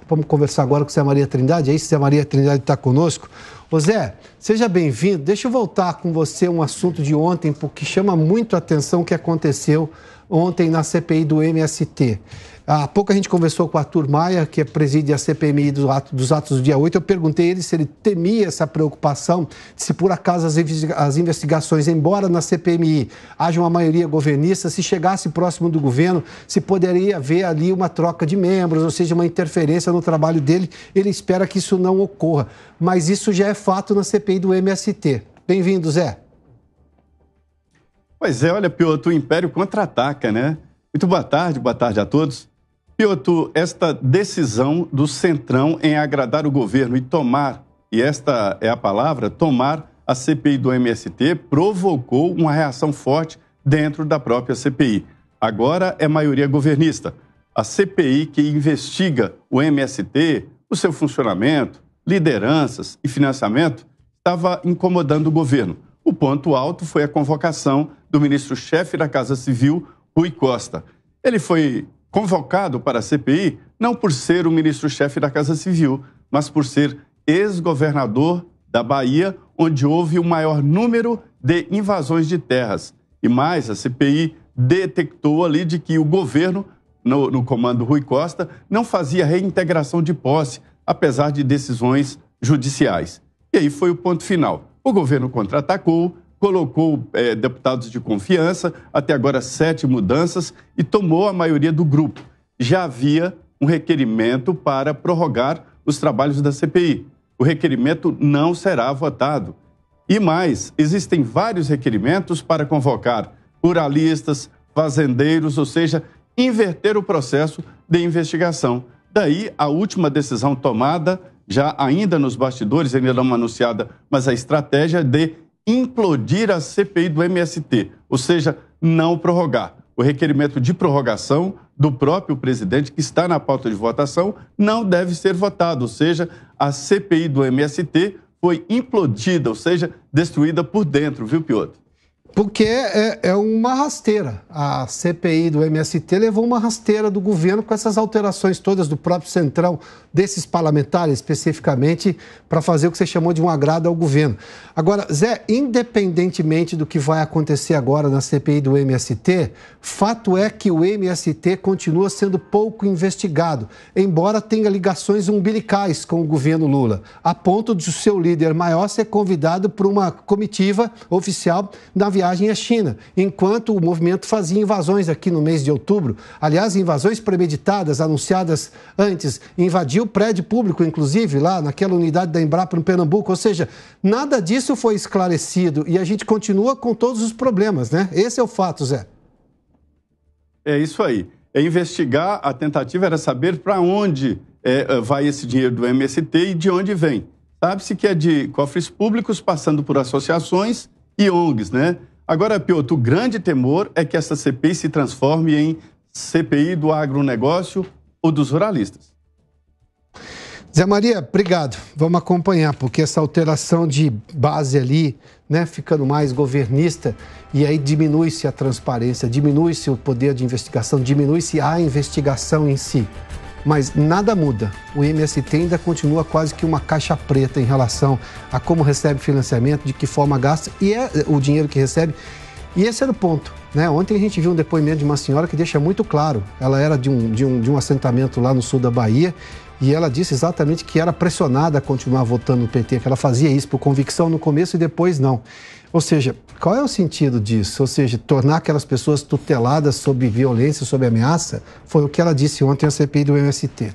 Vamos conversar agora com o Zé Maria Trindade. É isso, Zé Maria Trindade está conosco. Ô Zé, seja bem-vindo. Deixa eu voltar com você um assunto de ontem, porque chama muito a atenção o que aconteceu ontem na CPI do MST. Há pouco a gente conversou com o Arthur Maia, que preside a CPMI dos atos do dia 8. Eu perguntei a ele se ele temia essa preocupação, se por acaso as investigações, embora na CPMI haja uma maioria governista, se chegasse próximo do governo, se poderia haver ali uma troca de membros, ou seja, uma interferência no trabalho dele. Ele espera que isso não ocorra. Mas isso já é fato na CPI do MST. Bem-vindo, Zé. Pois é, olha, Piotr, o Império contra-ataca, né? Muito boa tarde a todos. Piotr, esta decisão do Centrão em agradar o governo e tomar, e esta é a palavra, tomar a CPI do MST, provocou uma reação forte dentro da própria CPI. Agora é maioria governista. A CPI que investiga o MST, o seu funcionamento, lideranças e financiamento, estava incomodando o governo. O ponto alto foi a convocação do ministro-chefe da Casa Civil, Rui Costa. Ele foi convocado para a CPI não por ser o ministro-chefe da Casa Civil, mas por ser ex-governador da Bahia, onde houve o maior número de invasões de terras. E mais, a CPI detectou ali de que o governo, no comando Rui Costa, não fazia reintegração de posse, apesar de decisões judiciais. E aí foi o ponto final. O governo contra-atacou, colocou deputados de confiança, até agora 7 mudanças, e tomou a maioria do grupo. Já havia um requerimento para prorrogar os trabalhos da CPI. O requerimento não será votado. E mais, existem vários requerimentos para convocar ruralistas, fazendeiros, ou seja, inverter o processo de investigação. Daí, a última decisão tomada, já ainda nos bastidores, ainda não anunciada, mas a estratégia de implodir a CPI do MST, ou seja, não prorrogar. O requerimento de prorrogação do próprio presidente, que está na pauta de votação, não deve ser votado, ou seja, a CPI do MST foi implodida, ou seja, destruída por dentro, viu, Piotr? Porque é uma rasteira. A CPI do MST levou uma rasteira do governo com essas alterações todas do próprio Centrão, desses parlamentares especificamente, para fazer o que você chamou de um agrado ao governo. Agora, Zé, independentemente do que vai acontecer agora na CPI do MST, fato é que o MST continua sendo pouco investigado, embora tenha ligações umbilicais com o governo Lula, a ponto de o seu líder maior ser convidado por uma comitiva oficial na viagem à China, enquanto o movimento fazia invasões aqui no mês de outubro. Aliás, invasões premeditadas, anunciadas antes, invadiu o prédio público, inclusive, lá naquela unidade da Embrapa no Pernambuco. Ou seja, nada disso foi esclarecido e a gente continua com todos os problemas, né? Esse é o fato, Zé. É isso aí. É investigar, a tentativa era saber para onde vai esse dinheiro do MST e de onde vem. Sabe-se que é de cofres públicos, passando por associações e ONGs, né? Agora, Piotr, o grande temor é que essa CPI se transforme em CPI do agronegócio ou dos ruralistas. Zé Maria, obrigado. Vamos acompanhar, porque essa alteração de base ali, né, ficando mais governista, e aí diminui-se a transparência, diminui-se o poder de investigação, diminui-se a investigação em si. Mas nada muda. O MST ainda continua quase que uma caixa preta em relação a como recebe financiamento, de que forma gasta e é o dinheiro que recebe. E esse era o ponto, né? Ontem a gente viu um depoimento de uma senhora que deixa muito claro. Ela era de um assentamento lá no sul da Bahia e ela disse exatamente que era pressionada a continuar votando no PT, que ela fazia isso por convicção no começo e depois não. Ou seja, qual é o sentido disso? Ou seja, tornar aquelas pessoas tuteladas sob violência, sob ameaça, foi o que ela disse ontem à CPI do MST.